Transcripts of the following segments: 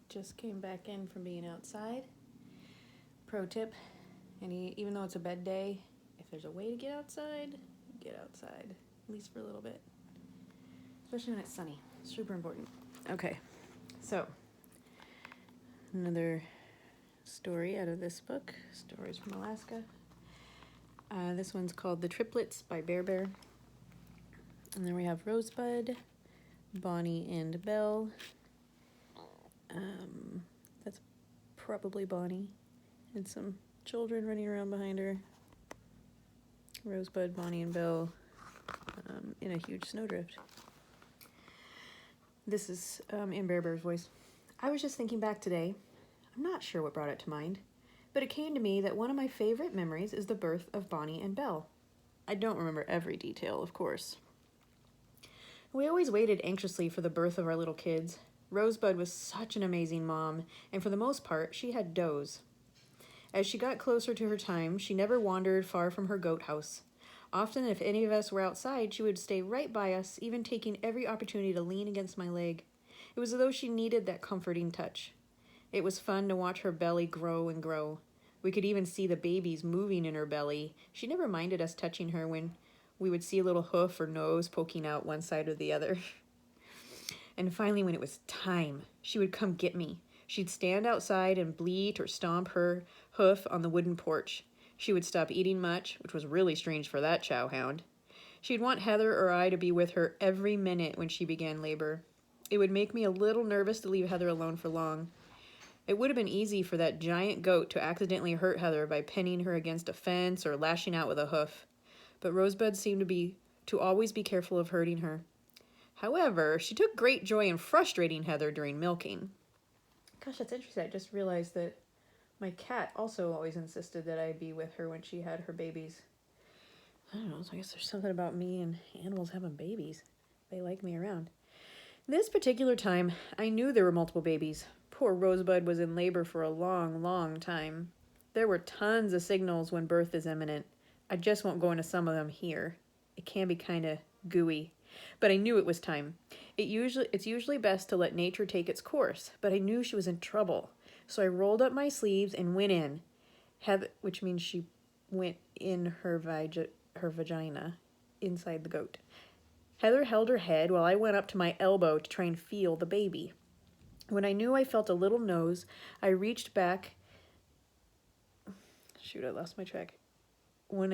just came back in from being outside. Pro tip, even though it's a bed day, if there's a way to get outside, at least for a little bit. Especially when it's sunny. Super important. Okay, so another story out of this book, Stories from Alaska. This one's called The Triplets by Bear Bear. And then we have Rosebud, Bonnie, and Belle. That's probably Bonnie. And some children running around behind her. Rosebud, Bonnie, and Belle in a huge snowdrift. This is in Bear Bear's voice. I was just thinking back today. I'm not sure what brought it to mind, but it came to me that one of my favorite memories is the birth of Bonnie and Belle. I don't remember every detail, of course. We always waited anxiously for the birth of our little kids. Rosebud was such an amazing mom, and for the most part, she had does. As she got closer to her time, she never wandered far from her goat house. Often, if any of us were outside, she would stay right by us, even taking every opportunity to lean against my leg. It was as though she needed that comforting touch. It was fun to watch her belly grow and grow. We could even see the babies moving in her belly. She never minded us touching her when we would see a little hoof or nose poking out one side or the other. And finally, when it was time, she would come get me. She'd stand outside and bleat or stomp her hoof on the wooden porch. She would stop eating much, which was really strange for that chow hound. She'd want Heather or I to be with her every minute when she began labor. It would make me a little nervous to leave Heather alone for long. It would have been easy for that giant goat to accidentally hurt Heather by pinning her against a fence or lashing out with a hoof. But Rosebud seemed to always be careful of hurting her. However, she took great joy in frustrating Heather during milking. Gosh, that's interesting. I just realized that my cat also always insisted that I be with her when she had her babies. I don't know, so I guess there's something about me and animals having babies. They like me around. This particular time, I knew there were multiple babies. Poor Rosebud was in labor for a long, long time. There were tons of signals when birth is imminent. I just won't go into some of them here. It can be kind of gooey. But I knew it was time. It's usually best to let nature take its course, but I knew she was in trouble. So I rolled up my sleeves and went in, which means she went in her vagina, inside the goat. Heather held her head while I went up to my elbow to try and feel the baby. When I knew I felt a little nose, I reached back. Shoot, I lost my track. When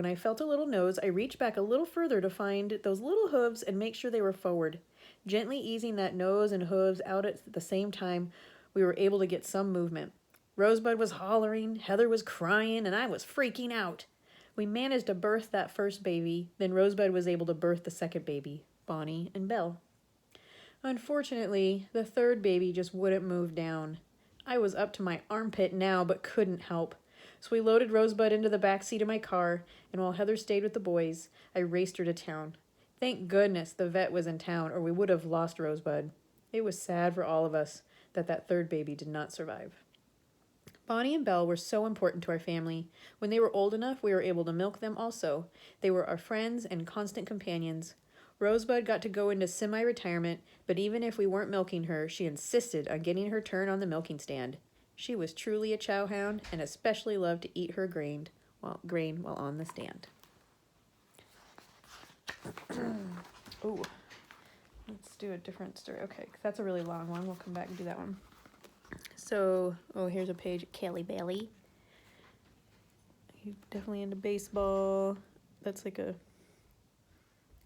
I felt a little nose, I reached back a little further to find those little hooves and make sure they were forward. Gently easing that nose and hooves out at the same time, we were able to get some movement. Rosebud was hollering, Heather was crying, and I was freaking out. We managed to birth that first baby, then Rosebud was able to birth the second baby, Bonnie and Belle. Unfortunately, the third baby just wouldn't move down. I was up to my armpit now, but couldn't help. So we loaded Rosebud into the back seat of my car, and while Heather stayed with the boys, I raced her to town. Thank goodness the vet was in town, or we would have lost Rosebud. It was sad for all of us that third baby did not survive. Bonnie and Belle were so important to our family. When they were old enough, we were able to milk them also. They were our friends and constant companions. Rosebud got to go into semi-retirement, but even if we weren't milking her, she insisted on getting her turn on the milking stand. She was truly a chow hound and especially loved to eat her grain while on the stand. Ooh, let's do a different story. Okay, that's a really long one. We'll come back and do that one. So, here's a page. Kelly Bailey. He's definitely into baseball. That's like a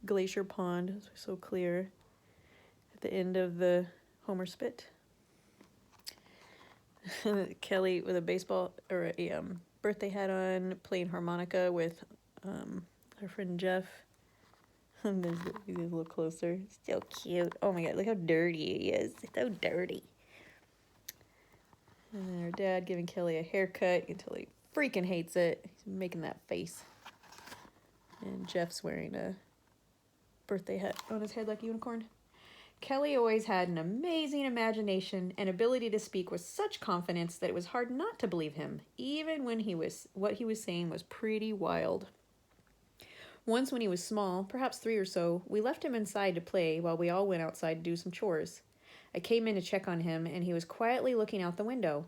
glacier pond. It's so clear. At the end of the Homer Spit. Kelly with a baseball or a birthday hat on, playing harmonica with our friend Jeff. He's a little closer. So cute. Oh my god, look how dirty he is. So dirty. And then her dad giving Kelly a haircut until he freaking hates it. He's making that face. And Jeff's wearing a birthday hat on his head like a unicorn. Kelly always had an amazing imagination and ability to speak with such confidence that it was hard not to believe him, even when what he was saying was pretty wild. Once when he was small, perhaps 3 or so, we left him inside to play while we all went outside to do some chores. I came in to check on him, and he was quietly looking out the window.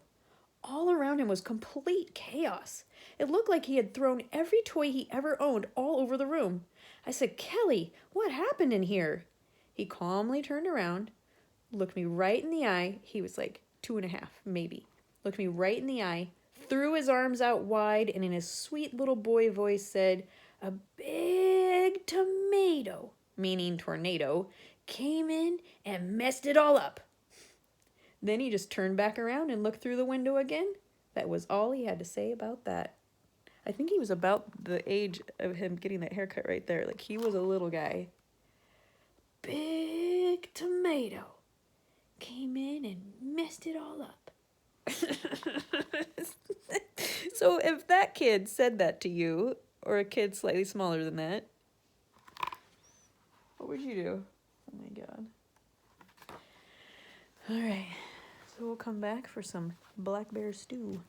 All around him was complete chaos. It looked like he had thrown every toy he ever owned all over the room. I said, "Kelly, what happened in here?" He calmly turned around, looked me right in the eye. He was like 2.5, maybe. Looked me right in the eye, threw his arms out wide, and in his sweet little boy voice said, "A big tomato," meaning tornado, "came in and messed it all up." Then he just turned back around and looked through the window again. That was all he had to say about that. I think he was about the age of him getting that haircut right there. Like, he was a little guy. Big tomato came in and messed it all up. So if that kid said that to you, or a kid slightly smaller than that, what would you do? Oh my God. All right. So we'll come back for some black bear stew.